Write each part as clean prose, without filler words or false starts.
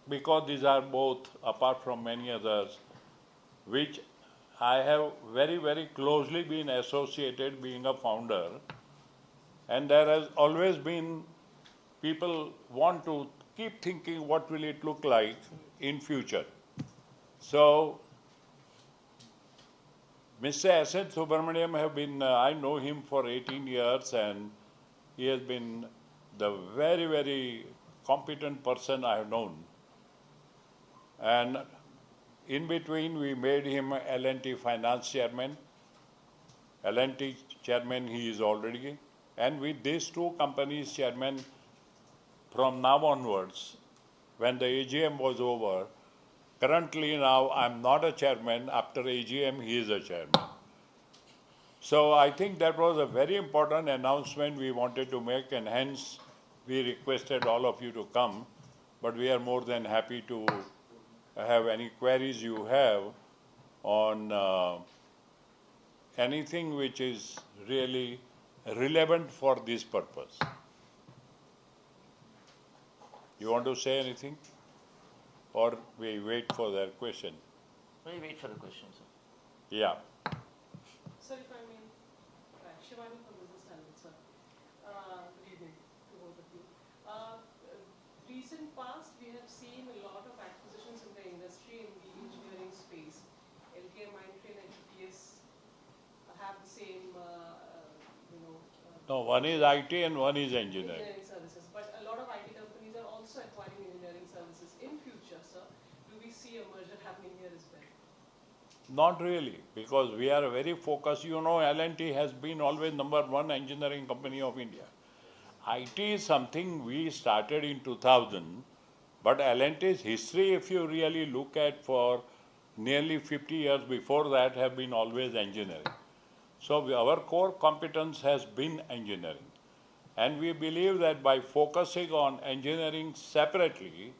because these are both, apart from many others, which I have very, very closely been associated being a founder, and there has always been people want to keep thinking what will it look like in future. So Mr. S. Subrahmanyan have been, I know him for 18 years, and he has been the very, very competent person I have known. And in between, we made him L&T Finance Chairman. L&T Chairman he is already. And with these two companies chairman, from now onwards, when the AGM was over, currently now I'm not a chairman. After AGM, he is a chairman. So I think that was a very important announcement we wanted to make, and hence we requested all of you to come. But we are more than happy to have any queries you have on anything which is really relevant for this purpose. You want to say anything? Or we wait for their question? We wait for the question, sir. Yeah. Sir, if I may, Shivani from Business Standard, sir. Good evening to both of you. Recent past, we have seen a lot of acquisitions in the industry in the engineering space. LTIM and LTTS have the same, No, one is IT and one is engineering. Engineering services, but a lot of IT companies are also acquiring engineering services. In future, sir, do we see a merger happening here as well? Not really, because we are very focused. You know, L&T has been always #1 engineering company of India. IT is something we started in 2000, but L&T's history, if you really look at for nearly 50 years before that, have been always engineering. So our core competence has been engineering. And we believe that by focusing on engineering separately,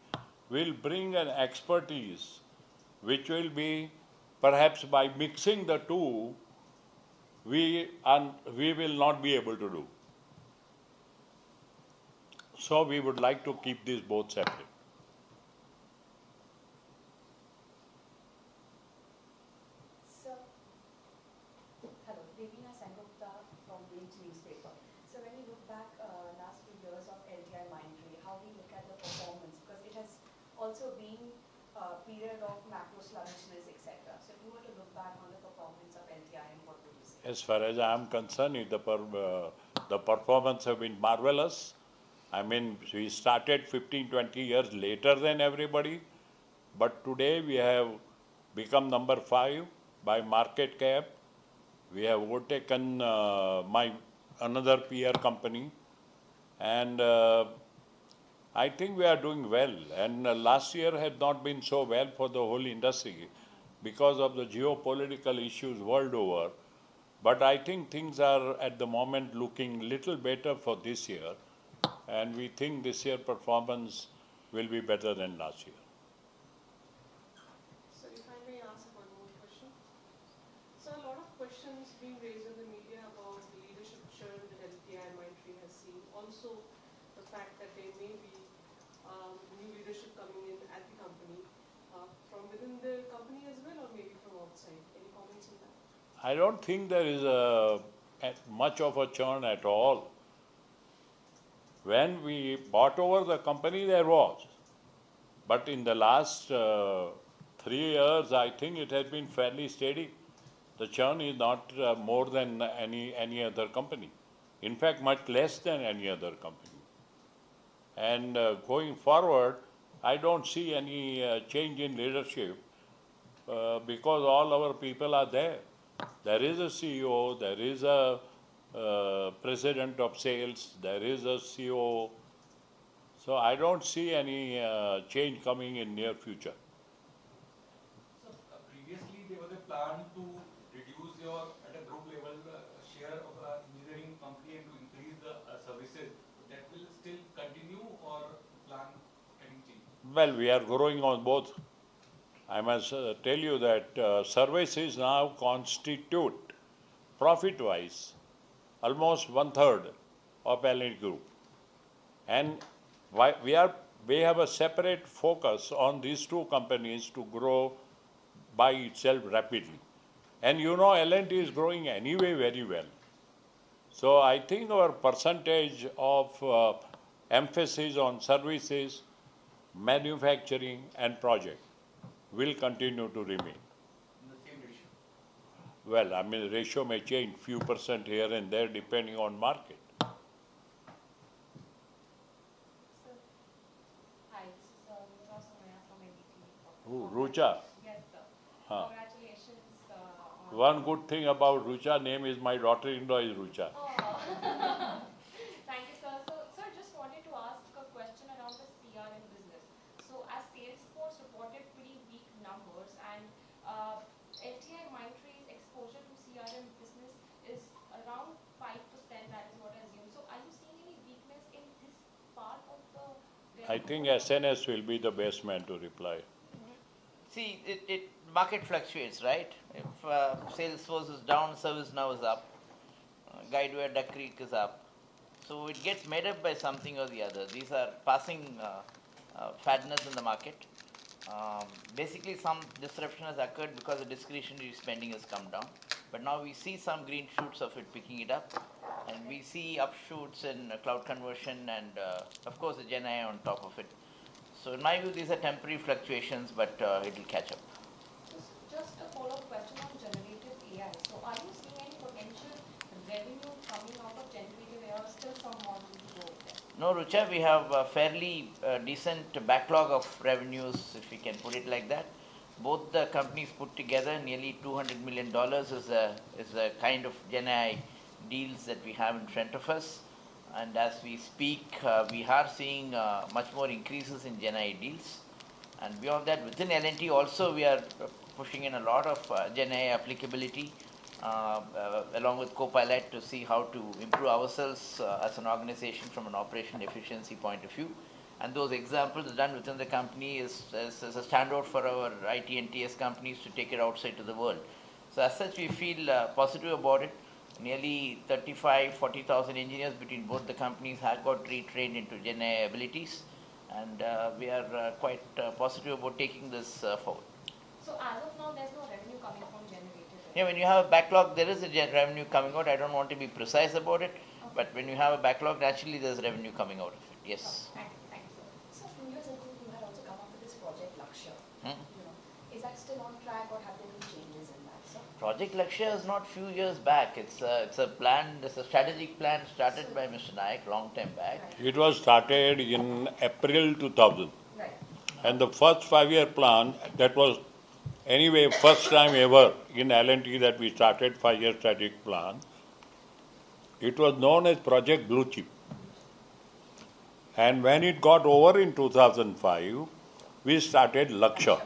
we'll bring an expertise which will be, perhaps by mixing the two, we will not be able to do. So we would like to keep these both separate. Sir, hello, Devina Sangupta from the newspaper. So when you look back last few years of LTI Mindtree, how we look at the performance, because it has also been a period of macro sluggishness, etc. So if you were to look back on the performance of LTI, and what would you say? As far as I am concerned, the performance have been marvelous. I mean, we started 15, 20 years later than everybody, but today we have become #5 by market cap. We have overtaken another peer company, and I think we are doing well. And last year had not been so well for the whole industry because of the geopolitical issues world over. But I think things are at the moment looking little better for this year. And we think this year performance will be better than last year. So if I may ask one more question. So a lot of questions being raised in the media about the leadership churn that LTI Mindtree has seen. Also the fact that there may be new leadership coming in at the company from within the company as well, or maybe from outside. Any comments on that? I don't think there is much of a churn at all. When we bought over the company, there was. But in the last 3 years, I think it has been fairly steady. The churn is not more than any other company. In fact, much less than any other company. And going forward, I don't see any change in leadership because all our people are there. There is a CEO, there is a president of sales, there is a CEO. So I don't see any change coming in near future. So previously there was a plan to reduce at a group level, share of engineering company and to increase the services. That will still continue, or plan any change? Well, we are growing on both. I must tell you that services now constitute, profit-wise, almost 1/3 of L&T Group. And we are we have a separate focus on these two companies to grow by itself rapidly. And you know, L&T is growing anyway very well. So I think our percentage of emphasis on services, manufacturing and project will continue to remain. In the same ratio. Well, I mean, ratio may change few percent here and there depending on market. So, hi, this is Subrahmanyan from L&T. Who, Rucha? Yes, sir. Huh. Congratulations on... One good thing about Rucha name is my daughter-in-law is Rucha. Oh. Thank you, sir. So, sir, just wanted to ask a question around the CRM business. So, as Salesforce reported pretty weak numbers, and LTI Mindtree's exposure to CRM business is around 5%, that is what I assume. So, are you seeing any weakness in this part of the... I think SNS will be the best man to reply. See, market fluctuates, right? If Salesforce is down, ServiceNow is up. Guidewire, Duck Creek is up. So it gets made up by something or the other. These are passing fadness in the market. Basically, some disruption has occurred because the discretionary spending has come down. But now we see some green shoots of it picking it up. And we see upshoots in cloud conversion and, of course, the Gen AI on top of it. So in my view, these are temporary fluctuations, but it will catch up. Just a follow-up question on generative AI. So are you seeing any potential revenue coming out of generative AI, or still some more to go there? No, Rucha, we have a fairly decent backlog of revenues, if we can put it like that. Both the companies put together, nearly $200 million is the kind of Gen AI deals that we have in front of us. And as we speak, we are seeing much more increases in Gen AI deals. And beyond that, within L&T also, we are pushing in a lot of Gen AI applicability along with Copilot to see how to improve ourselves as an organization from an operation efficiency point of view. And those examples done within the company is a standout for our IT and TS companies to take it outside to the world. So as such, we feel positive about it. Nearly 40,000 engineers between both the companies have got retrained into Gen AI abilities, and we are quite positive about taking this forward. So as of now, there's no revenue coming from generative AI? Yeah, when you have a backlog, there is a revenue coming out. I don't want to be precise about it, but when you have a backlog, naturally there's revenue coming out of it. Yes. Thank you, sir. So a few years ago, you had also come up with this project Laxure. Is that still on track, or have there been changes in that, sir? Project Laxure is not few years back. It's a plan. It's a strategic plan started by Mr. Naik long time back. It was started in April 2000. Right. And the first 5-year plan, that was anyway first time ever in L&T that we started 5-year strategic plan. It was known as Project Blue Chip. And when it got over in 2005, we started Laxure.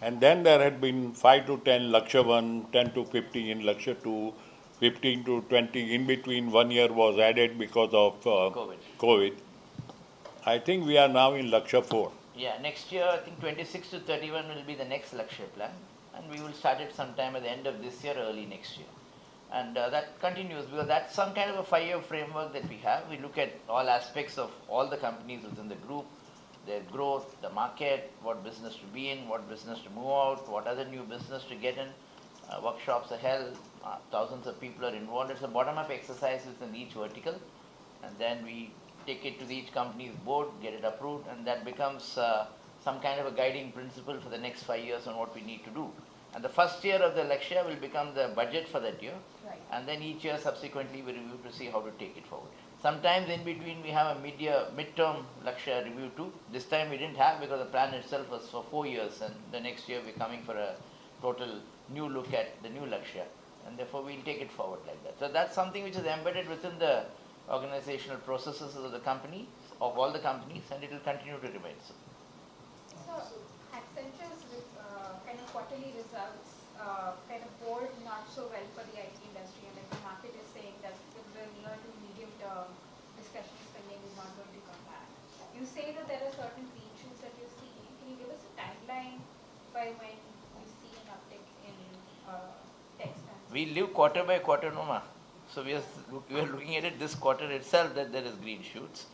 And then there had been 5 to 10 Laxure 1, 10 to 15 Laxure 2, 15 to 20. In between, 1 year was added because of COVID. I think we are now in Laxure 4. Yeah, next year, I think 26 to 31 will be the next Laxure plan. And we will start it sometime at the end of this year, early next year. And that continues because that's some kind of a 5-year framework that we have. We look at all aspects of all the companies within the group, their growth, the market, what business to be in, what business to move out, what other new business to get in. Workshops are held, thousands of people are involved. It's a bottom-up exercise within each vertical. And then we take it to each company's board, get it approved, and that becomes some kind of a guiding principle for the next 5 years on what we need to do. And the first year of the Laxure will become the budget for that year. Right. And then each year subsequently we review to see how to take it forward. Sometimes in between we have a midterm Laxure review too. This time we didn't have because the plan itself was for 4 years, and the next year we're coming for a total new look at the new Laxure. And therefore we'll take it forward like that. So that's something which is embedded within the organizational processes of the company, of all the companies, and it will continue to remain so. So, Accenture's kind of quarterly results kind of bode not so well for the IT industry, and the market is saying that in the near to medium term, discretionary spending is not going to come back. You say that there are certain green shoots that you're seeing. Can you give us a timeline by when you see an uptick in tech spend? We live quarter by quarter, Noma. So we are looking at it this quarter itself that there is green shoots.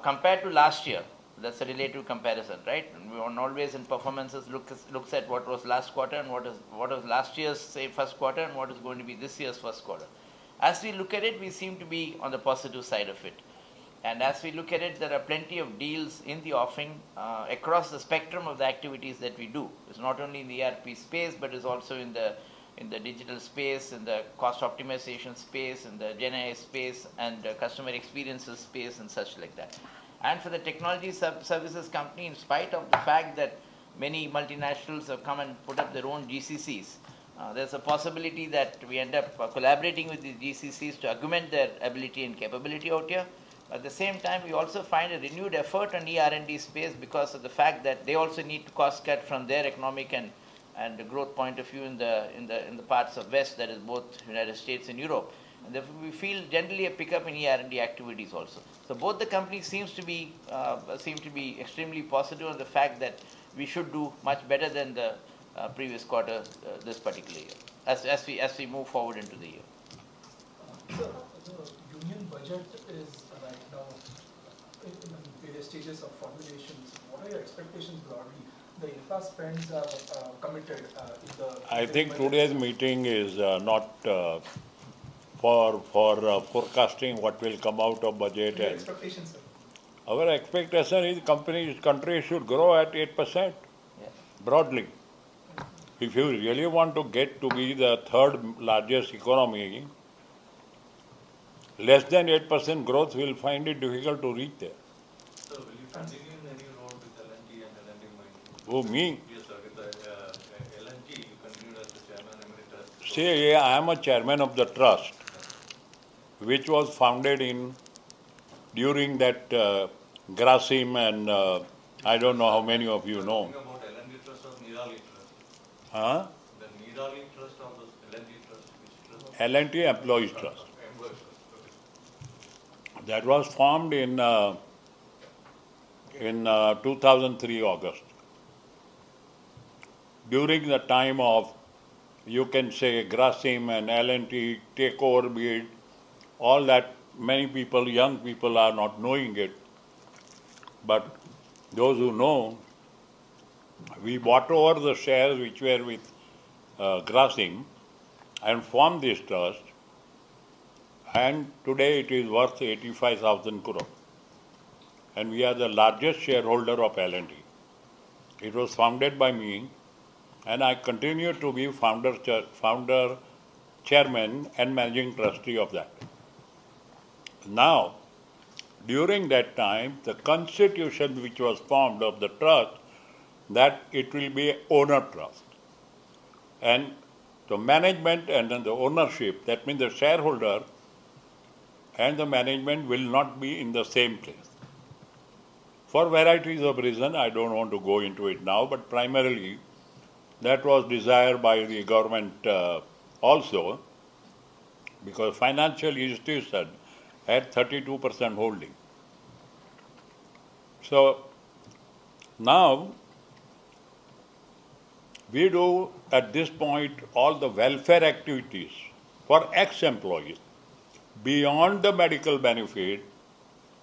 Compared to last year, That's a relative comparison, right? One always in performances looks at what was last quarter and what was last year's, say, first quarter and what is going to be this year's first quarter. As we look at it, we seem to be on the positive side of it. And as we look at it, there are plenty of deals in the offing across the spectrum of the activities that we do. It's not only in the ERP space, but it's also in the digital space, in the cost optimization space, in the Gen AI space, and customer experiences space, and such like that. And for the technology services company, in spite of the fact that many multinationals have come and put up their own GCCs, there's a possibility that we end up collaborating with these GCCs to augment their ability and capability out here. At the same time, we also find a renewed effort on ER&D space because of the fact that they also need to cost cut from their economic and the growth point of view in the parts of West, that is both United States and Europe. And therefore, we feel generally a pickup in ER&D activities also. So both the companies seem to be extremely positive on the fact that we should do much better than the previous quarter this particular year, as we move forward into the year. So the union budget is right now in various stages of formulations. What are your expectations broadly? The infra spends are committed in the. I think today's meeting is not for forecasting what will come out of budget. Your expectations, sir? Our expectation is country should grow at 8%, broadly. If you really want to get to be the third largest economy, less than 8% growth will find it difficult to reach there. So will you continue in any role with L&T and L&T Mining? Who, me? Yes, sir. With the L&T, you continued as the chairman emeritus. See, I am a chairman of the trust, which was founded during that Grasim and I don't know how many of you know. Talking about L&T Trust or Nirali Trust? Huh? The Nirali Trust or the L&T Trust? Which trust? L&T Employees Trust. Employees Trust. Okay. That was formed in 2003 August. During the time of, you can say, Grasim and L&T takeover bid, all that, many people, young people are not knowing it. But those who know, we bought over the shares which were with Grasim and formed this trust. And today it is worth 85,000 crore. And we are the largest shareholder of L&T. It was founded by me, and I continue to be founder, chairman, and managing trustee of that. Now, during that time, the constitution which was formed of the trust, that it will be owner trust. And the management and then the ownership, that means the shareholder and the management will not be in the same place. For varieties of reasons, I don't want to go into it now, but primarily that was desired by the government also, because financial institution had 32% holding. So now we do at this point all the welfare activities for ex-employees beyond the medical benefit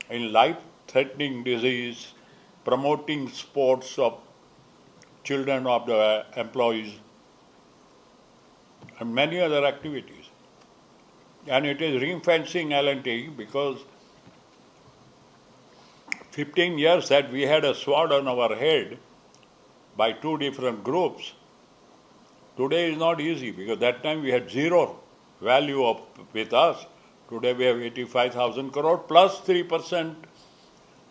in life-threatening disease, promoting sports of children of the employees, and many other activities. And it is ring-fencing L&T because 15 years that we had a sword on our head by two different groups. Today is not easy because that time we had zero value with us. Today we have 85,000 crore plus 3%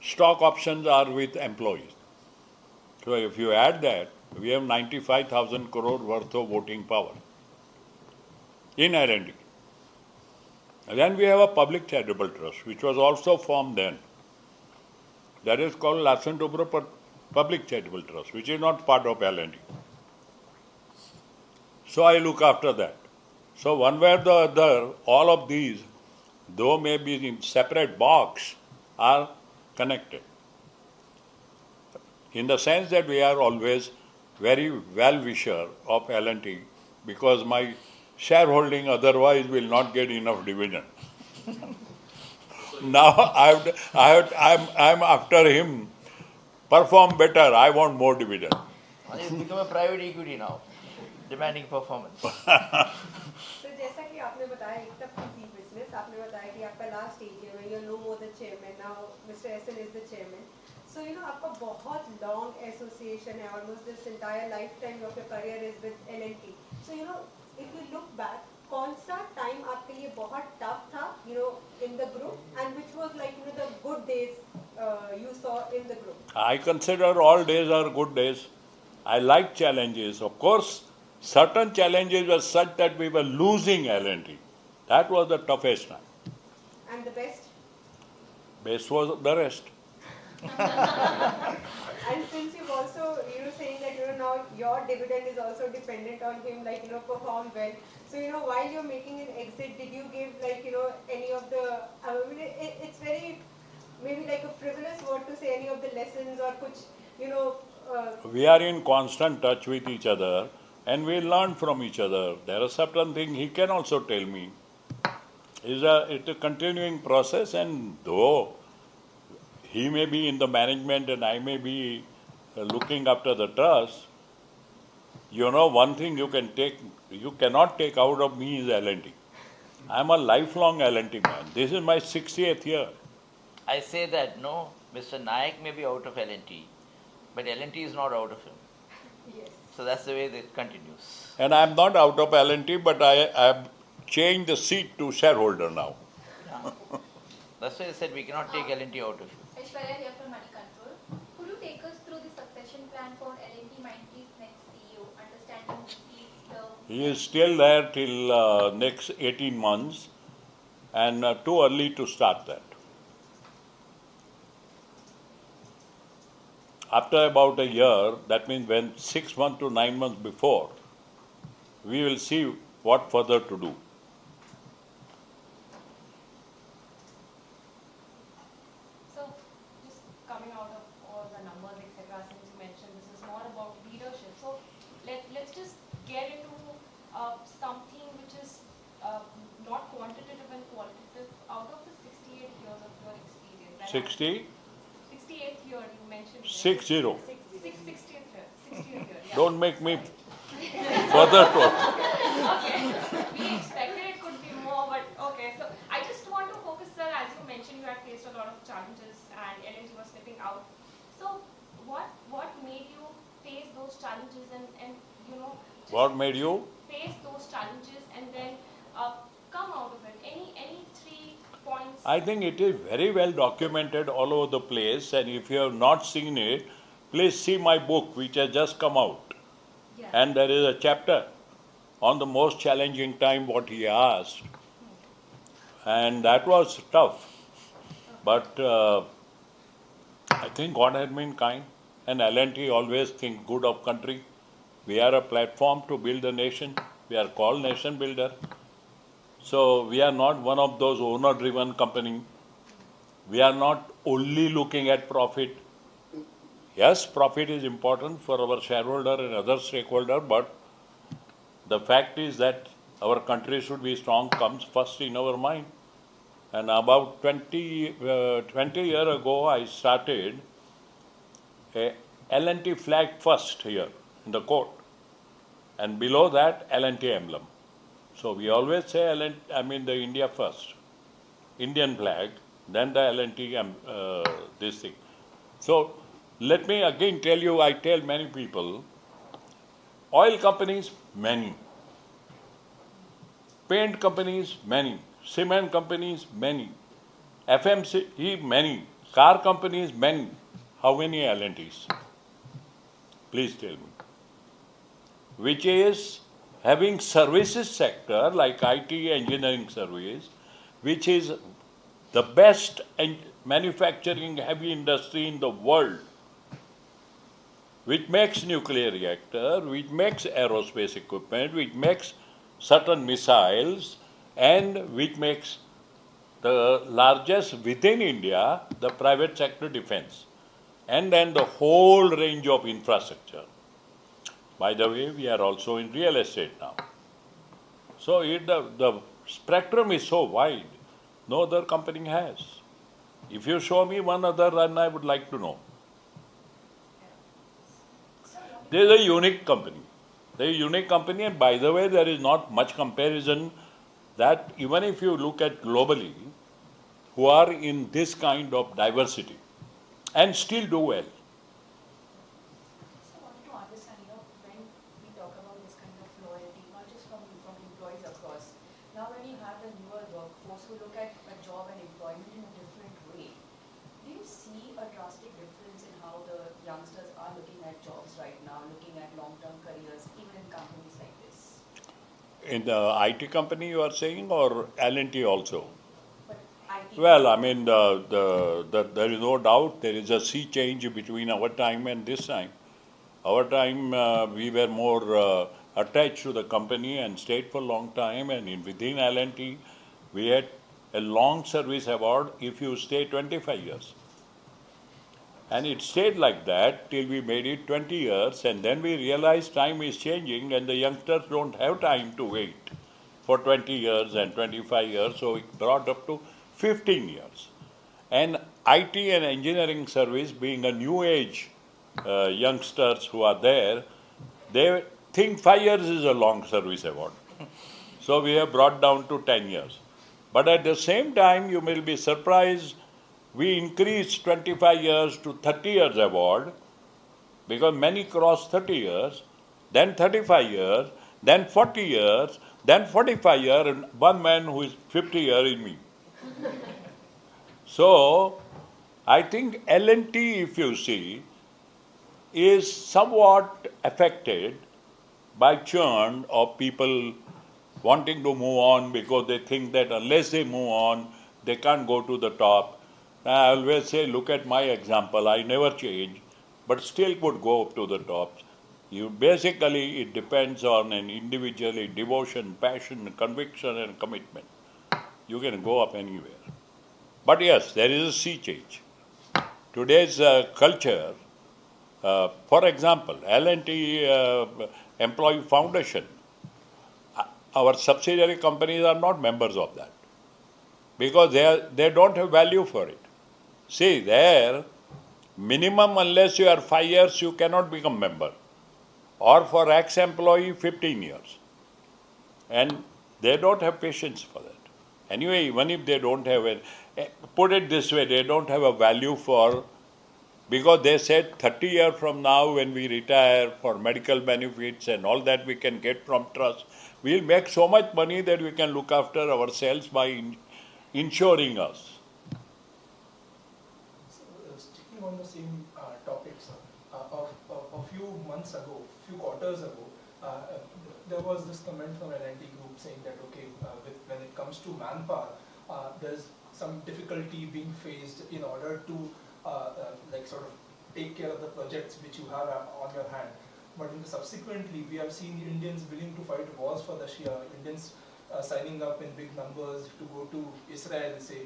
stock options are with employees. So if you add that, we have 95,000 crore worth of voting power in L&T. And then we have a public charitable trust, which was also formed then. That is called Larsen Toubro Public Charitable Trust, which is not part of L&T. So I look after that. So one way or the other, all of these, though may be in separate box, are connected. In the sense that we are always very well-wisher of L&T because my shareholding otherwise will not get enough dividend. Now I'm after him Perform better, I want more dividend. It's become a private equity now, demanding performance. So जैसा कि आपने बताया एकदम easy business, आपने बताया कि आपका last AGM में you're no more the chairman, now Mr. SN is the chairman. So you know आपका बहुत long association है, almost this entire lifetime of your career is with L&T. So you know if you look back, कौन सा time आपके लिए बहुत tough था, you know, in the group, and which was like you know the good days you saw in the group? I consider all days are good days. I like challenges. Of course, certain challenges were such that we were losing L&T. That was the toughest time. And the best? Best was the rest. And since you've also, you know, saying that, you know, now your dividend is also dependent on him, like, you know, perform well. So, you know, while you're making an exit, did you give, like, you know, any of the, I mean, it's very, maybe like a frivolous word to say any of the lessons or kuch, you know. We are in constant touch with each other and we learn from each other. There are certain things he can also tell me. It's a continuing process, and though he may be in the management and I may be looking after the trust, you know, one thing you cannot take out of me is L&T. I'm a lifelong L&T man. This is my 60th year. I say that, no, Mr. Naik may be out of L&T, but L&T is not out of him. Yes. So that's the way it continues. And I'm not out of L&T, but I have changed the seat to shareholder now. Yeah. That's why I said we cannot take L&T out of you. Aishwarya here from Money Control. Could you take us through the succession plan for L&T Mindtree's next CEO, understanding the He is still there till next 18 months, and too early to start that. After about a year, that means when 6 months to 9 months before, we will see what further to do. So, just coming out of all the numbers, etc., since you mentioned this is more about leadership. So, let's just get into something which is not quantitative and qualitative. Out of the 68 years of your experience, 60? 68th year you mentioned. 60. 60th year. 60th year. Yeah. Don't make me further to. Okay. We expected it could be more, but okay. So I just want to focus, sir, as you mentioned, you had faced a lot of challenges and L&T was slipping out. So what made you face those challenges and you know? What made you? Face those challenges and then come out of it. Any 3 points? I think it is very well documented all over the place, and if you have not seen it, please see my book which has just come out. Yeah. And there is a chapter on the most challenging time what he asked. And that was tough. But I think God has been kind, and L&T always think good of country. We are a platform to build the nation. We are called nation builder. So we are not one of those owner-driven company. We are not only looking at profit. Yes, profit is important for our shareholder and other stakeholder, but the fact is that our country should be strong comes first in our mind. And about 20 years ago, I started a L&T flag first here in the court, and below that L&T emblem. So we always say the India first, Indian flag, then the L&T this thing. So let me again tell you, I tell many people, oil companies, many. Paint companies, many. Cement companies, many. FMCG, many. Car companies, many. How many L&Ts? Please tell me. Which is having services sector like IT, engineering service, which is the best manufacturing heavy industry in the world, which makes nuclear reactor, which makes aerospace equipment, which makes certain missiles, and which makes the largest within India, the private sector defense, and then the whole range of infrastructure. By the way, we are also in real estate now. So the spectrum is so wide, no other company has. If you show me one other, then I would like to know. They are a unique company. They are a unique company, and by the way, there is not much comparison that even if you look at globally, who are in this kind of diversity and still do well. So I wanted to understand, when we talk about this kind of loyalty, not just from employees across, now when you have the newer workforce who look at a job and employment in a different way, do you see a drastic difference in how the youngsters are looking at jobs right now, looking at long-term careers, even in companies like this? In the IT company you are saying, or L&T also? But IT. Well, I mean, there is no doubt there is a sea change between our time and this time. Our time, we were more attached to the company and stayed for a long time. And within L&T, we had a long service award if you stay 25 years. And it stayed like that till we made it 20 years. And then we realized time is changing and the youngsters don't have time to wait for 20 years and 25 years. So it brought up to 15 years. And IT and engineering service being a new age youngsters who are there, they think 5 years is a long service award. So we have brought down to 10 years. But at the same time, you will be surprised, we increased 25 years to 30 years award because many cross 30 years, then 35 years, then 40 years, then 45 years, and one man who is 50 years is me. So I think L&T, if you see, is somewhat affected by churn of people wanting to move on because they think that unless they move on, they can't go to the top. I always say, look at my example. I never change, but still could go up to the top. Basically, it depends on an individual devotion, passion, conviction, and commitment. You can go up anywhere. But yes, there is a sea change. Today's culture, for example, L&T Employee Foundation, our subsidiary companies are not members of that because they don't have value for it. See, there, minimum unless you are 5 years, you cannot become member. Or for ex-employee, 15 years. And they don't have patience for that. Anyway, even if they don't have put it this way, they don't have a value for, because they said 30 years from now when we retire for medical benefits and all that we can get from trust, we'll make so much money that we can look after ourselves by insuring us. Sticking on the same topic, sir, a few months ago, few quarters ago, there was this comment from L&T Group saying that, okay, when it comes to manpower, there's some difficulty being faced in order to sort of take care of the projects which you have on your hand. But subsequently, we have seen Indians willing to fight wars for the Shia, Indians signing up in big numbers to go to Israel, say,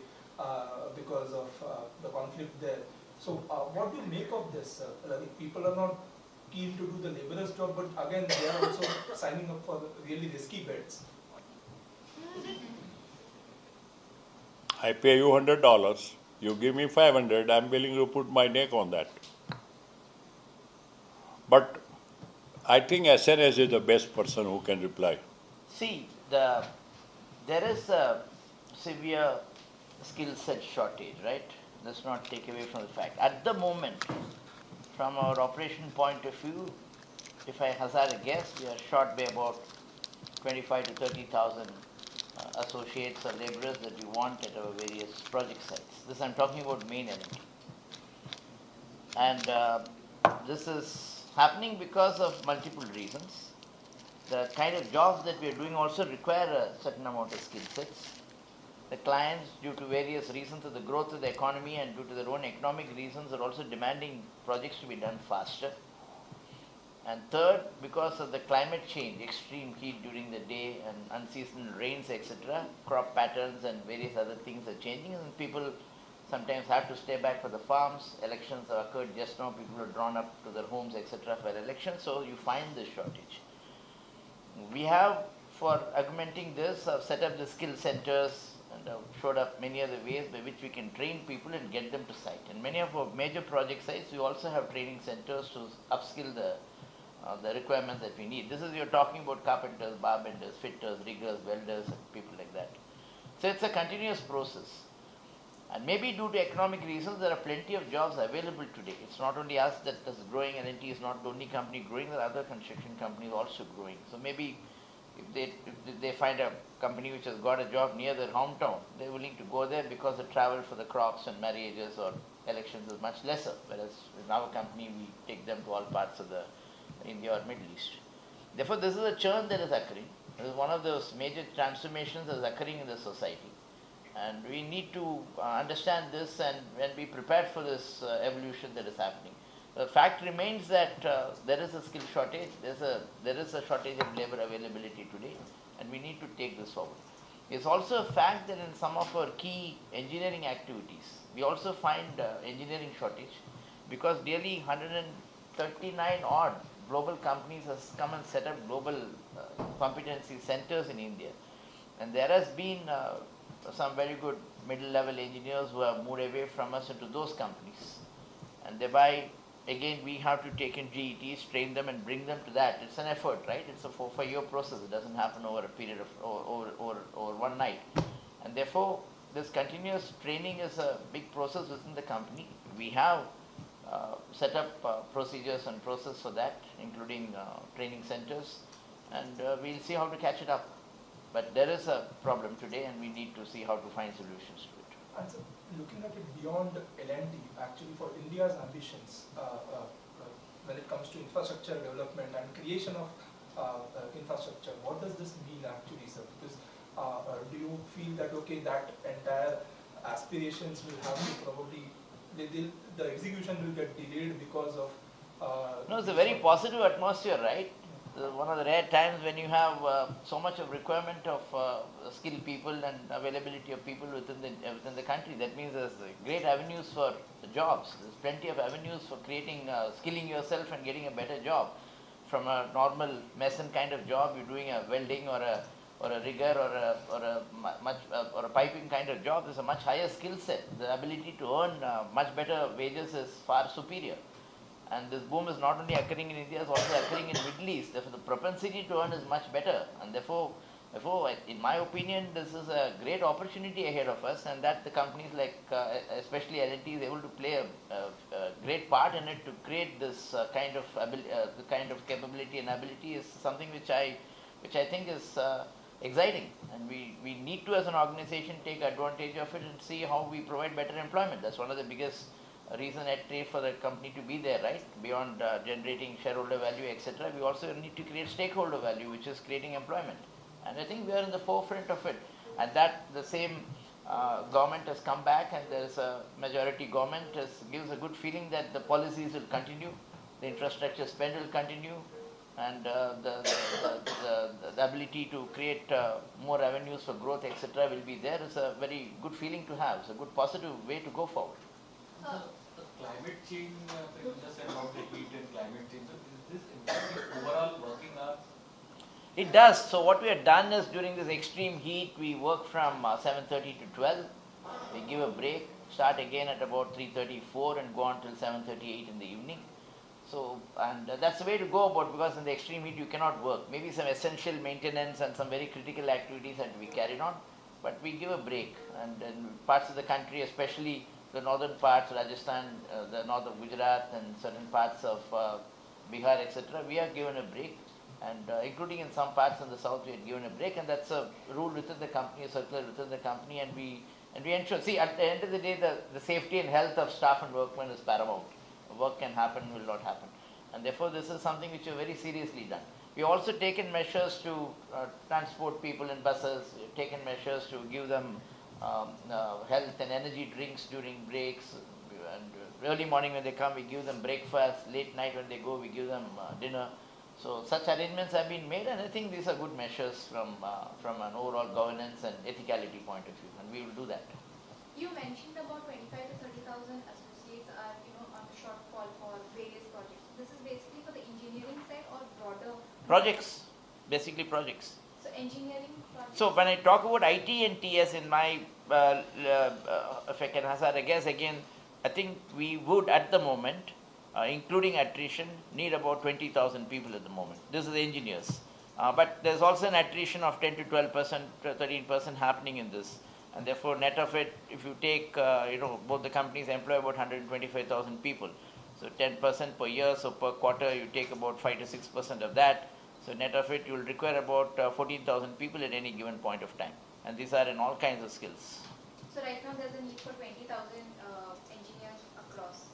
because of the conflict there. So what do you make of this? People are not keen to do the laborer's job, but again, they are also signing up for really risky bets. I pay you $100, you give me 500, I'm willing to put my neck on that. But I think SNS is the best person who can reply. See, there is a severe skill set shortage, right? Let's not take away from the fact. At the moment, from our operation point of view, if I hazard a guess, we are short by about 25 to 30,000 associates or laborers that we want at our various project sites. This I'm talking about main L&T. And this is happening because of multiple reasons. The kind of jobs that we are doing also require a certain amount of skill sets. The clients, due to various reasons of the growth of the economy and due to their own economic reasons, are also demanding projects to be done faster. And third, because of the climate change, extreme heat during the day and unseasonal rains, etc., crop patterns and various other things are changing, and people sometimes have to stay back for the farms. Elections have occurred just now, people are drawn up to their homes, etc., for elections, so you find this shortage. We have, for augmenting this, set up the skill centers and showed up many other ways by which we can train people and get them to site. And many of our major project sites, we also have training centers to upskill the the requirements that we need. This is, you're talking about carpenters, bar benders, fitters, riggers, welders, and people like that. So it's a continuous process. And maybe due to economic reasons, there are plenty of jobs available today. It's not only us that is growing, L&T is not the only company growing, there are other construction companies also growing. So maybe if they find a company which has got a job near their hometown, they're willing to go there because the travel for the crops and marriages or elections is much lesser. Whereas in our company, we take them to all parts of the India or Middle East. Therefore, this is a churn that is occurring. This is one of those major transformations that is occurring in the society. And we need to understand this and be prepared for this evolution that is happening. The fact remains that there is a skill shortage, there is a shortage of labor availability today, and we need to take this forward. It's also a fact that in some of our key engineering activities, we also find engineering shortage because nearly 139 odd global companies has come and set up global competency centers in India. And there has been some very good middle-level engineers who have moved away from us into those companies. And thereby, again, we have to take in GETs, train them and bring them to that. It's an effort, right? It's a 4-5-year process. It doesn't happen over a period of, over one night. And therefore, this continuous training is a big process within the company. We have set up procedures and process for that, including training centers, and we'll see how to catch it up. But there is a problem today, and we need to see how to find solutions to it. And so, looking at it beyond L&T, actually for India's ambitions, when it comes to infrastructure development and creation of infrastructure, what does this mean actually, sir? Because do you feel that, okay, that entire aspirations will have to probably, the execution will get delayed because of... No, it's a very positive atmosphere, right? One of the rare times when you have so much of requirement of skilled people and availability of people within the country. That means there's great avenues for the jobs. There's plenty of avenues for creating, skilling yourself and getting a better job. From a normal mason kind of job, you're doing a welding or a rigger or a piping kind of job. There's a much higher skill set. The ability to earn much better wages is far superior. And this boom is not only occurring in India, it's also occurring in Middle East. Therefore, the propensity to earn is much better. And therefore, in my opinion, this is a great opportunity ahead of us, and that the companies like, especially L&T, is able to play a great part in it to create this kind of capability and ability is something which I think is exciting. And we need to, as an organization, take advantage of it and see how we provide better employment. That's one of the biggest reason at trade for the company to be there, right? Beyond generating shareholder value, etc., we also need to create stakeholder value, which is creating employment. And I think we are in the forefront of it. And that the same government has come back, and there is a majority government, gives a good feeling that the policies will continue, the infrastructure spend will continue, and the ability to create more avenues for growth, etc., will be there. It's a very good feeling to have. It's a good positive way to go forward. The climate change, you just said about the heat and climate change. So is this impacting overall working hours? It does. So what we have done is during this extreme heat, we work from 7:30 to 12. We give a break, start again at about 3:34 and go on till 7:38 in the evening. So, and that's the way to go about, because in the extreme heat you cannot work. Maybe some essential maintenance and some very critical activities have to be carried on, but we give a break. And in parts of the country, especially the northern parts, Rajasthan, the north of Gujarat and certain parts of Bihar, etc., we are given a break, and including in some parts in the south, we are given a break, and that's a rule within the company, a circular within the company, and we ensure. See, at the end of the day, the safety and health of staff and workmen is paramount. Work can happen, will not happen, and therefore this is something which is very seriously done. We also taken measures to transport people in buses. We've taken measures to give them health and energy drinks during breaks, and early morning when they come we give them breakfast, late night when they go we give them dinner. So such arrangements have been made, and I think these are good measures from an overall governance and ethicality point of view, and we will do that. You mentioned about 25 to 30,000 associates are on the shortfall for various projects. This is basically for the engineering side or broader projects, basically projects. So engineering projects. So when I talk about IT and TS in my, if I can hazard a guess again, I think we would at the moment including attrition, need about 20,000 people at the moment. This is the engineers. But there's also an attrition of 10 to 12%, 13% happening in this. And therefore, net of it, if you take, both the companies employ about 125,000 people. So 10% per year, so per quarter you take about 5 to 6% of that. So net of it, you will require about 14,000 people at any given point of time. And these are in all kinds of skills. So right now there's a need for 20,000 engineers across.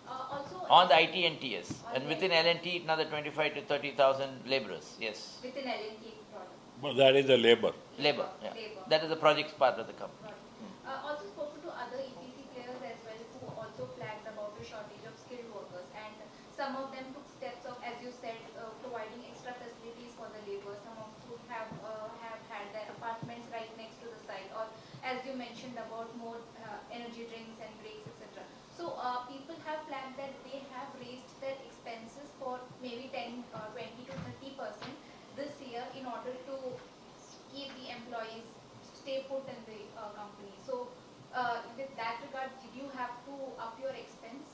Also on the IT and TS, and within L&T another 25 to 30,000 laborers. Yes. within L&T product. But that is the labor. Labor. Yeah. That is the projects part of the company. Also spoken to other EPC players as well who also flagged about a shortage of skilled workers, and some of them took steps of, as you said, providing extra facilities for the labor. Some of whom have had their apartments right next to the site, or as you mentioned about more energy drinks and breaks, etc. So people have flagged that they have raised their expenses for maybe 10, 20 to 30% this year in order to keep the employees stay put in the company. So with that regard, did you have to up your expense?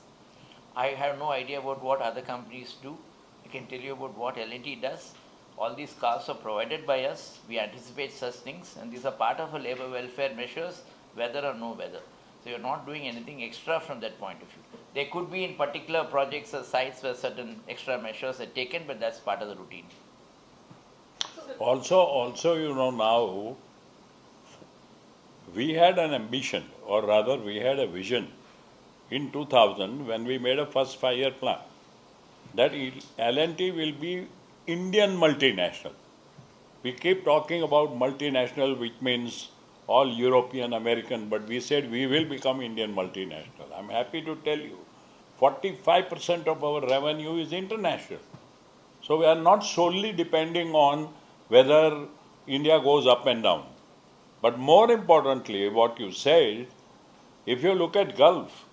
I have no idea about what other companies do. I can tell you about what L&T does. All these costs are provided by us. We anticipate such things, and these are part of our labor welfare measures, whether or no weather. So you're not doing anything extra from that point of view. There could be in particular projects or sites where certain extra measures are taken, but that's part of the routine. Also, now we had an ambition, or rather we had a vision in 2000 when we made a first 5-year plan that L&T will be Indian multinational. We keep talking about multinational, which means all European, American, but we said we will become Indian multinational. I'm happy to tell you, 45% of our revenue is international. So we are not solely depending on whether India goes up and down. But more importantly, what you said, if you look at Gulf,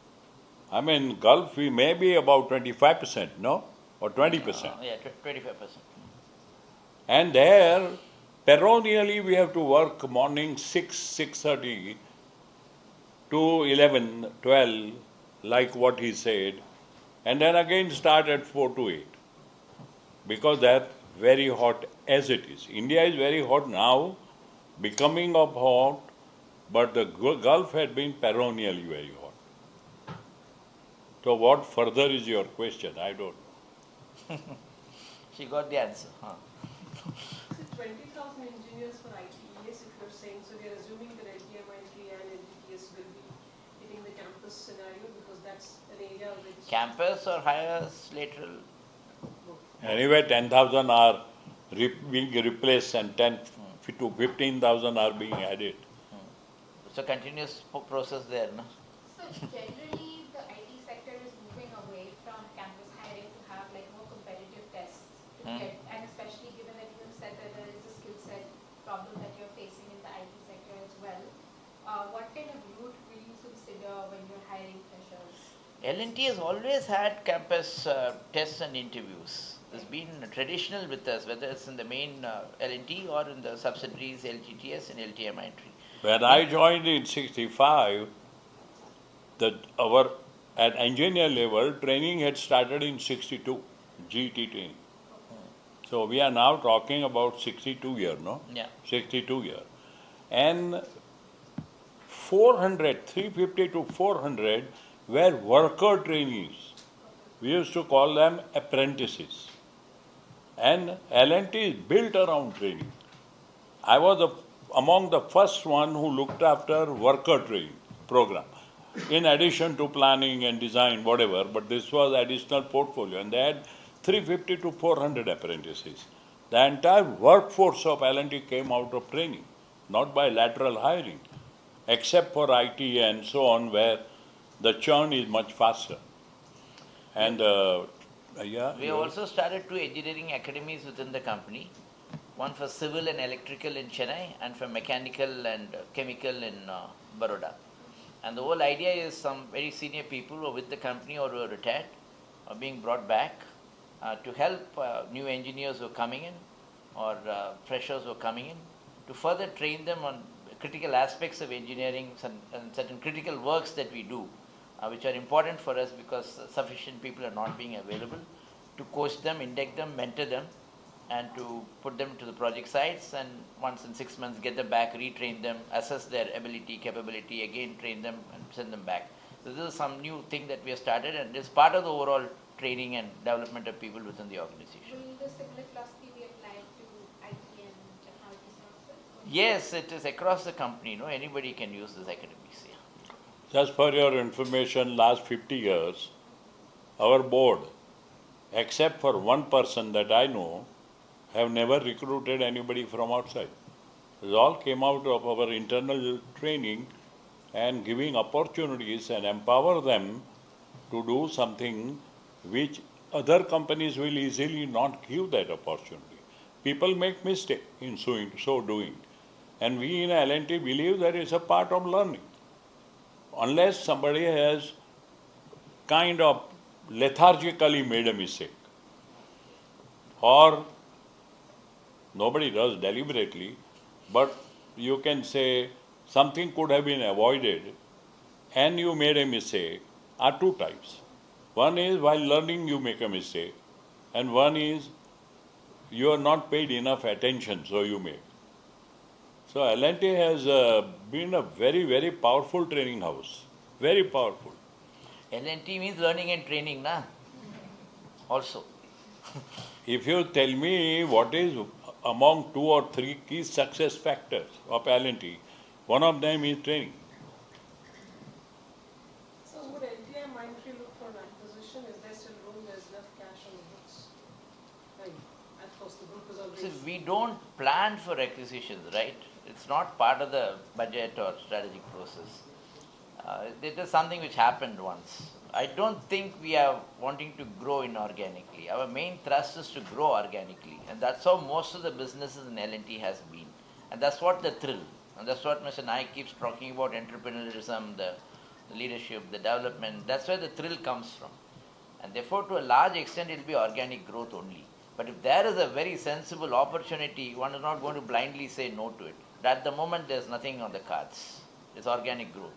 Gulf we may be about 25%, no? Or 20%. 25%. And there, perennially we have to work morning 6:30 to 11, 12, like what he said, and then again start at 4 to 8. Because that's very hot as it is. India is very hot now, becoming of hot, but the Gulf had been perennially very hot. So what further is your question? I don't know. She got the answer. Huh? So 20,000 engineers for ITES, if you're saying, so we are assuming that LTIM and LTTS will be hitting the campus scenario, because that's an area which... Campus or hires lateral? Anyway, 10,000 are being replaced and 10 to 15,000 are being added. It's a continuous process there, no? So generally, the IT sector is moving away from campus hiring to have like more competitive tests to get, and especially given that you said that there is a skill set problem that you're facing in the IT sector as well. What kind of route will you consider when you're hiring freshers? L&T has always had campus tests and interviews. It's been traditional with us, whether it's in the main L&T or in the subsidiaries LTTS and LTIM and IT. When I joined in 65, at engineer level, training had started in 62, GT training. So we are now talking about 62 year, no? Yeah. 62 year. And 350 to 400 were worker trainees. We used to call them apprentices. And L&T is built around training. I was among the first one who looked after worker training program, in addition to planning and design, whatever, but this was additional portfolio. And they had 350 to 400 apprentices. The entire workforce of L&T came out of training, not by lateral hiring, except for IT and so on, where the churn is much faster. And we also started 2 engineering academies within the company. One for civil and electrical in Chennai, and for mechanical and chemical in Baroda. And the whole idea is some very senior people who are with the company or who are retired are being brought back to help new engineers who are coming in, or freshers who are coming in, to further train them on critical aspects of engineering and certain critical works that we do, which are important for us because sufficient people are not being available to coach them, induct them, mentor them, and to put them to the project sites, and once in 6 months get them back, retrain them, assess their ability, capability, again train them and send them back. So this is some new thing that we have started, and it's part of the overall training and development of people within the organization. Will the similar philosophy be applied to IT and technology services? Yes, it is across the company. No, anybody can use this academics. Yeah. Just for your information, last 50 years, our board, except for one person that I know, have never recruited anybody from outside. It all came out of our internal training and giving opportunities and empower them to do something which other companies will easily not give that opportunity. People make mistake in so doing. And we in L&T believe that it's a part of learning. Unless somebody has kind of lethargically made a mistake, or nobody does deliberately, but you can say something could have been avoided and you made a mistake, are two types. One is while learning you make a mistake, and one is you are not paid enough attention, so you make. So L&T has been a very, very powerful training house. Very powerful. L&T means learning and training, na? Also. If you tell me what is among 2 or 3 key success factors of L&T, one of them is training. So would LTI Mindtree look for an acquisition? Is there still room? There's enough cash on the books? Right. Of course, the group is already... See, we don't plan for acquisitions, right? It's not part of the budget or strategic process. It is something which happened once. I don't think we are wanting to grow inorganically. Our main thrust is to grow organically, and that's how most of the businesses in L&T has been. And that's what the thrill, and that's what Mr. Naik keeps talking about, entrepreneurialism, the leadership, the development. That's where the thrill comes from. And therefore, to a large extent, it will be organic growth only. But if there is a very sensible opportunity, one is not going to blindly say no to it. At the moment, there's nothing on the cards. It's organic growth.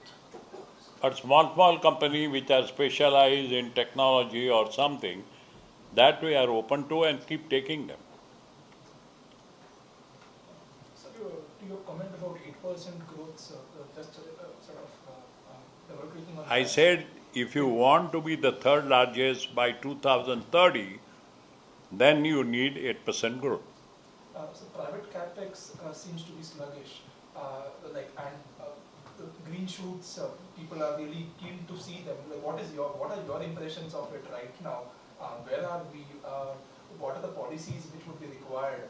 But small company which are specialized in technology or something, that we are open to and keep taking them. So to your comment about 8% growth, just sort of double-clicking on I that. said if you want to be the third largest by 2030, then you need 8% growth. So private capex seems to be sluggish, the green shoots, people are really keen to see them. Like, what are your impressions of it right now? Where are we? What are the policies which would be required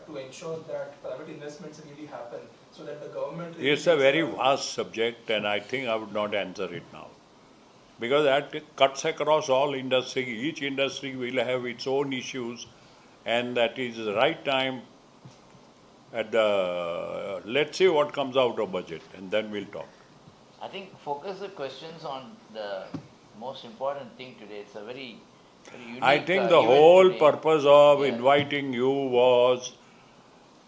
to ensure that private investments really happen, so that the government... Really It's a very vast subject, and I think I would not answer it now. Because that cuts across all industry. Each industry will have its own issues, and that is the right time at the, let's see what comes out of budget, and then we'll talk. I think focus the questions on the most important thing today. It's a very unique I think the whole purpose of inviting you was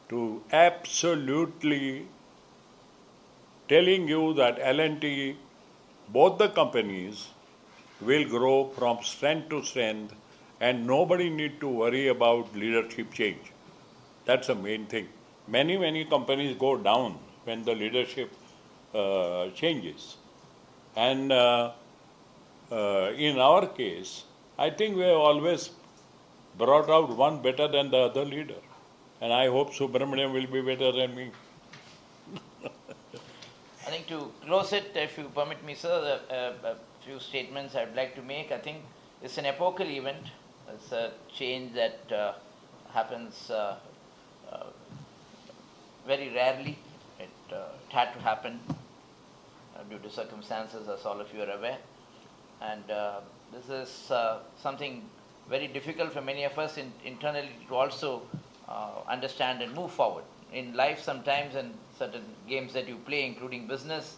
to absolutely telling you that L&T, both the companies, will grow from strength to strength, and nobody need to worry about leadership change. That's the main thing. Many companies go down when the leadership changes. And in our case, I think we have always brought out one better than the other leader. And I hope Subrahmanyan will be better than me. I think to close it, if you permit me, sir, a few statements I'd like to make. I think it's an epochal event. It's a change that happens very rarely. It had to happen due to circumstances, as all of you are aware. And this is something very difficult for many of us internally to also understand and move forward. In life, sometimes, and certain games that you play, including business,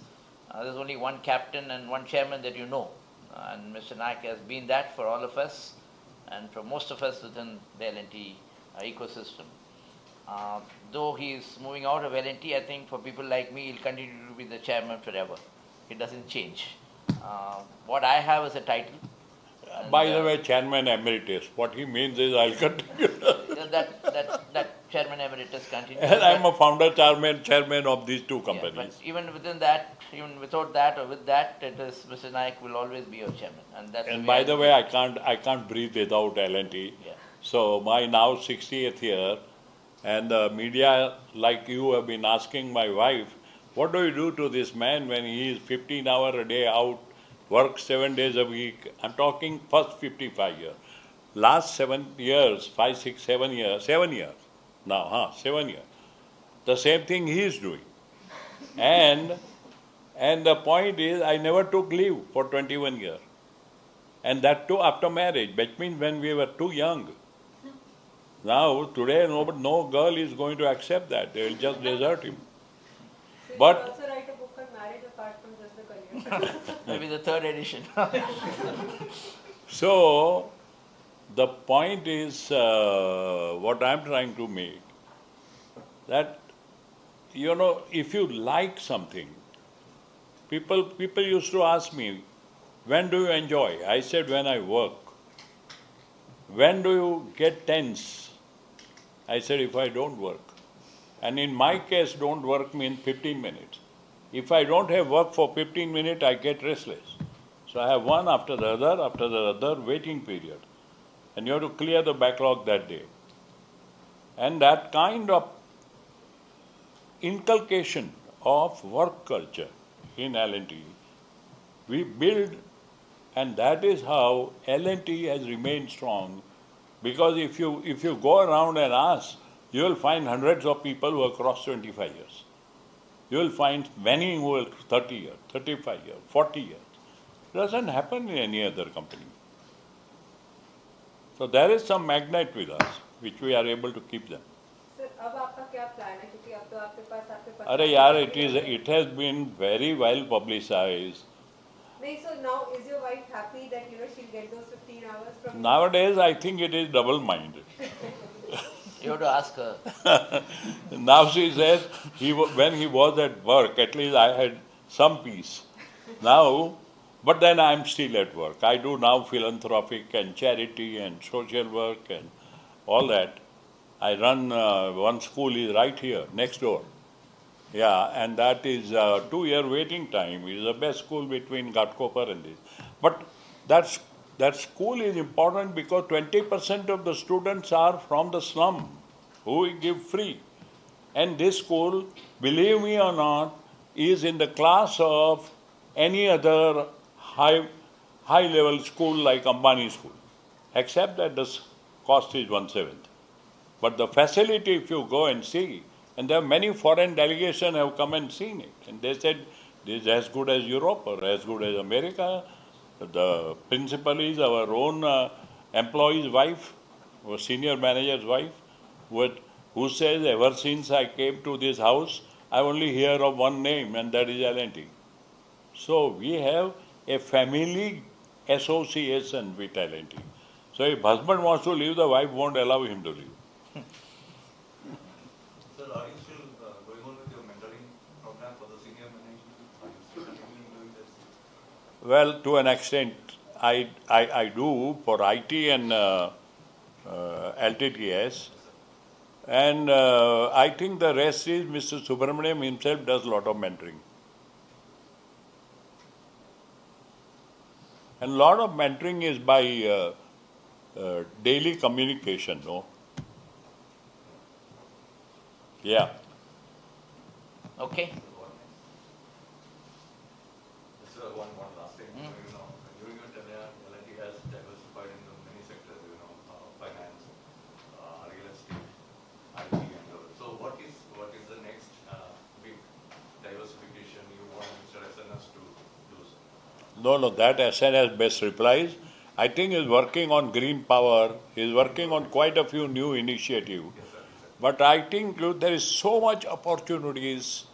there's only one captain and one chairman that you know. And Mr. Naik has been that for all of us, and for most of us within the L&T ecosystem. Though he is moving out of L&T, I think for people like me, he'll continue to be the chairman forever. It doesn't change. What I have is a title. By the way, Chairman Emeritus, what he means is I'll continue. that Chairman Emeritus continues. And I'm a founder chairman of these two companies. Yeah, but even within that, even without that or with that, it is Mr. Naik will always be your chairman. And by the way, I can't breathe without L&T. Yeah. So my now 60th year, and the media like you have been asking my wife, what do you do to this man when he is 15 hours a day out, works 7 days a week? I'm talking first 55 years. Last 7 years, 5, 6, 7 years, 7 years now, 7 years. The same thing he is doing. And the point is, I never took leave for 21 years. And that too after marriage, which means when we were too young. Now, today, no girl is going to accept that. They will just desert him. So But you also write a book on marriage apart from just the career. maybe the third edition. so, the point is what I'm trying to make, that, if you like something, people used to ask me, when do you enjoy? I said, when I work. When do you get tense? I said, if I don't work. And in my case, don't work means 15 minutes. If I don't have work for 15 minutes, I get restless. So I have one after the other waiting period. And you have to clear the backlog that day. And that kind of inculcation of work culture in L&T, we build, and that is how L&T has remained strong. Because if you go around and ask, you will find hundreds of people who have crossed 25 years. You will find many who are 30 years, 35 years, 40 years. It doesn't happen in any other company. So there is some magnet with us, which we are able to keep them. Sir, अब आपका क्या plan है? क्योंकि अब तो आपके पास अरे यार, it has been very well publicized. नहीं, so now is your wife happy that she'll get those 15 hours from you? Nowadays, I think it is double-minded. You have to ask her. Now she says, when he was at work, at least I had some peace. Now, but then I'm still at work. I do now philanthropic and charity and social work and all that. I run one school is right here, next door. Yeah, and that is 2-year waiting time. It is the best school between Ghatkopar and this. But that school is important because 20% of the students are from the slum, who we give free. And this school, believe me or not, is in the class of any other high-level school like Ambani school, except that the cost is 1/7. But the facility, if you go and see, and there are many foreign delegations have come and seen it. And they said, this is as good as Europe or as good as America. The principal is our own employee's wife, our senior manager's wife, who says, ever since I came to this house, I only hear of one name, and that is L&T. So we have a family association with L&T. So if husband wants to leave, the wife won't allow him to leave. Sir, are you still going on with your mentoring program for the senior management? Are you still continuing doing this? Well, to an extent, I do for IT and LTTS. And I think the rest is Mr. Subrahmanyan himself does a lot of mentoring. And a lot of mentoring is by daily communication, no? Yeah. Okay. Sir, one last thing. During your tenure, L&T has diversified into many sectors, finance, real estate, IT, and all. So what is the next big diversification you want Mr. SNS to do? No, that SNS best replies. I think is working on green power, is working on quite a few new initiatives. But I think there is so much opportunities,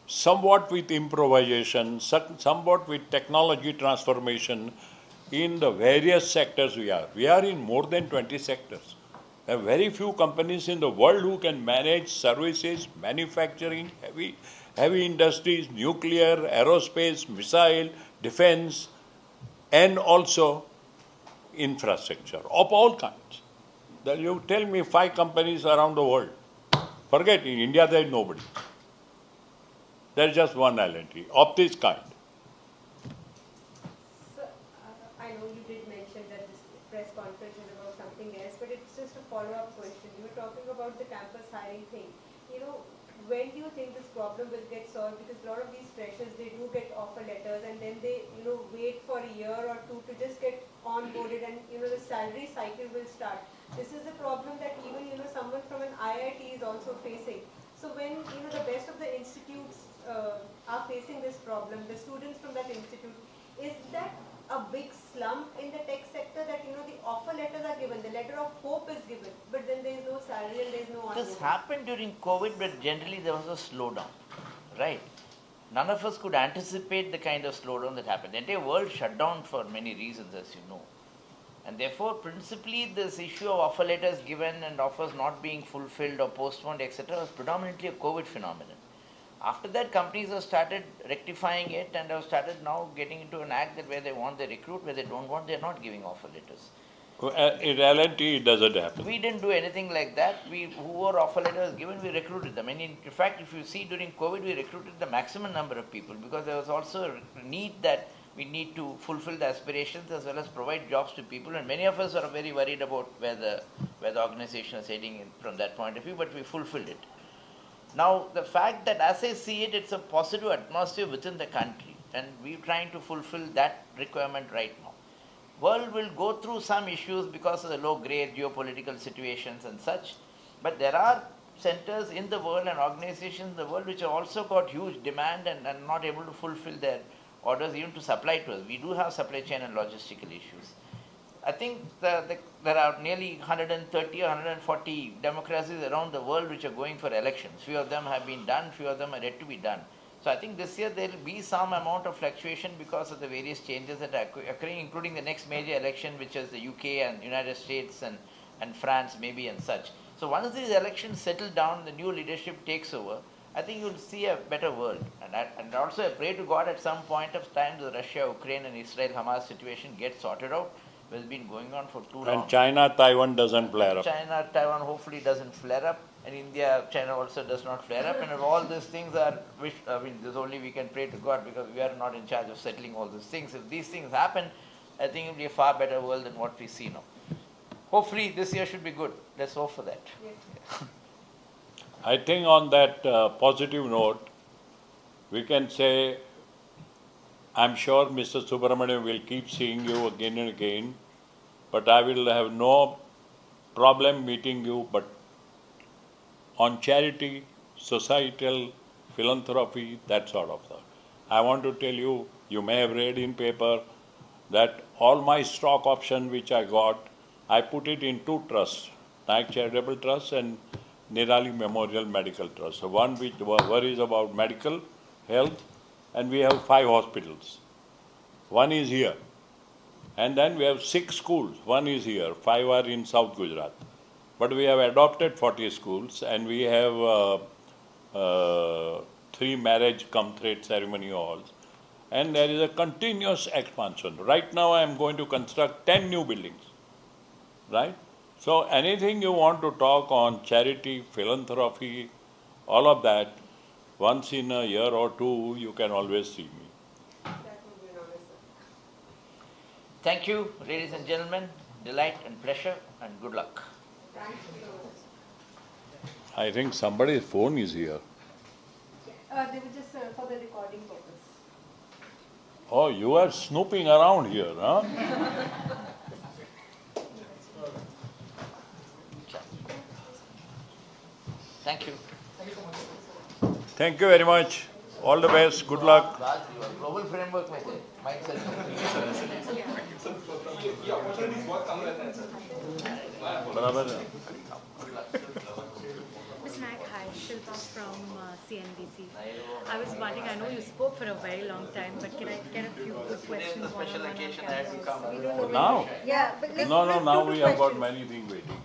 somewhat with improvisation, somewhat with technology transformation in the various sectors we are. We are in more than 20 sectors. There are very few companies in the world who can manage services, manufacturing, heavy industries, nuclear, aerospace, missile, defense, and also infrastructure of all kinds. Then you tell me 5 companies around the world. Forget, in India there is nobody. There is just one L&T of this kind. So, I know you did mention that this press conference is about something else, but it's just a follow-up question. You were talking about the campus hiring thing. You know, when do you think this problem will get solved? Because a lot of these freshers, they do get offer letters and then they, wait for a year or two to just get onboarded, and, the salary cycle will start. This is a problem that even, someone from an IIT is also facing. So when, the best of the institutes are facing this problem, the students from that institute, is that a big slump in the tech sector that, the offer letters are given, the letter of hope is given, but then there is no salary and there is no onboarding? This happened during COVID, but generally there was a slowdown, right? None of us could anticipate the kind of slowdown that happened. The entire world shut down for many reasons, as you know. And therefore, principally, this issue of offer letters given and offers not being fulfilled or postponed, etc., was predominantly a COVID phenomenon. After that, companies have started rectifying it and have started now getting into an act that where they want, they recruit, where they don't want, they're not giving offer letters. In L&T, it doesn't happen. We didn't do anything like that. Whoever offer letters given, we recruited them. And in fact, if you see during COVID, we recruited the maximum number of people because there was also a need that we need to fulfill the aspirations as well as provide jobs to people. And many of us are very worried about where the organization is heading from that point of view, but we fulfilled it. Now, the fact that as I see it, it's a positive atmosphere within the country, and we're trying to fulfill that requirement right now. World will go through some issues because of the low-grade geopolitical situations and such, but there are centers in the world and organizations in the world which have also got huge demand and not able to fulfill their orders even to supply to us. We do have supply chain and logistical issues. I think there are nearly 130 or 140 democracies around the world which are going for elections. Few of them have been done, few of them are yet to be done. So I think this year there will be some amount of fluctuation because of the various changes that are occurring, including the next major election, which is the UK and United States and France maybe and such. So once these elections settle down, the new leadership takes over, I think you'll see a better world. And also I pray to God at some point of time the Russia, Ukraine and Israel-Hamas situation gets sorted out. It's been going on for too long. And China, Taiwan doesn't flare up. China, Taiwan hopefully doesn't flare up. And India, China also does not flare up. And if all these things are, this only we can pray to God because we are not in charge of settling all these things. If these things happen, I think it will be a far better world than what we see now. Hopefully this year should be good. Let's hope for that. Yes. I think on that positive note, we can say, I'm sure Mr. Subrahmanyan will keep seeing you again and again, but I will have no problem meeting you, but on charity, societal, philanthropy, that sort of stuff. I want to tell you, you may have read in paper that all my stock option which I got, I put it in 2 trusts, Naik Charitable Trust and Nirali Memorial Medical Trust. So one which worries about medical, health, and we have 5 hospitals. One is here. And then we have 6 schools. One is here, 5 are in South Gujarat. But we have adopted 40 schools and we have 3 marriage cum trade ceremony halls. And there is a continuous expansion. Right now I am going to construct 10 new buildings. Right? So anything you want to talk on charity, philanthropy, all of that, once in a year or 2, you can always see me. That would be an honor, sir. Thank you, ladies and gentlemen. Delight and pleasure and good luck. Thank you so much. I think somebody's phone is here. They were just for the recording purpose. Oh, you are snooping around here, huh? Thank you. Thank you very much. All the best. Good luck. Raj, your global framework mindset. बराबर है. Mr. Naik, hi, Shilpa from CNBC. I was wondering, I know you spoke for a very long time, but can I get a few good questions? This is a special occasion I had to come. Now? Yeah, but let's No, let's now do we two have got questions. many things waiting.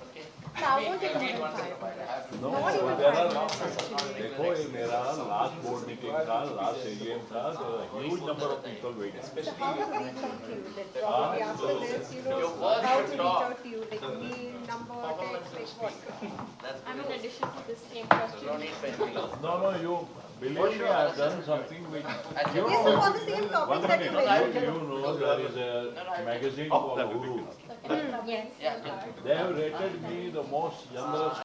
Power than again, more once than in a while, I have to No, Not even there 5 are minutes actually. देखो ये मेरा last board meeting था, last AGM था, there are huge number of people waiting. So how to reach out to you? Like probably after this, you know, Your work how should to reach talk. out to you? Like mail, number, text, like what? That's I mean, in good. addition to the same So question. no need for anything else. No, you believe me, I've done something which Actually, you Yes, so know. on the same topic One that minute, you mentioned. you know there is a magazine called Guru. Yes. Yeah. They have rated me the most generous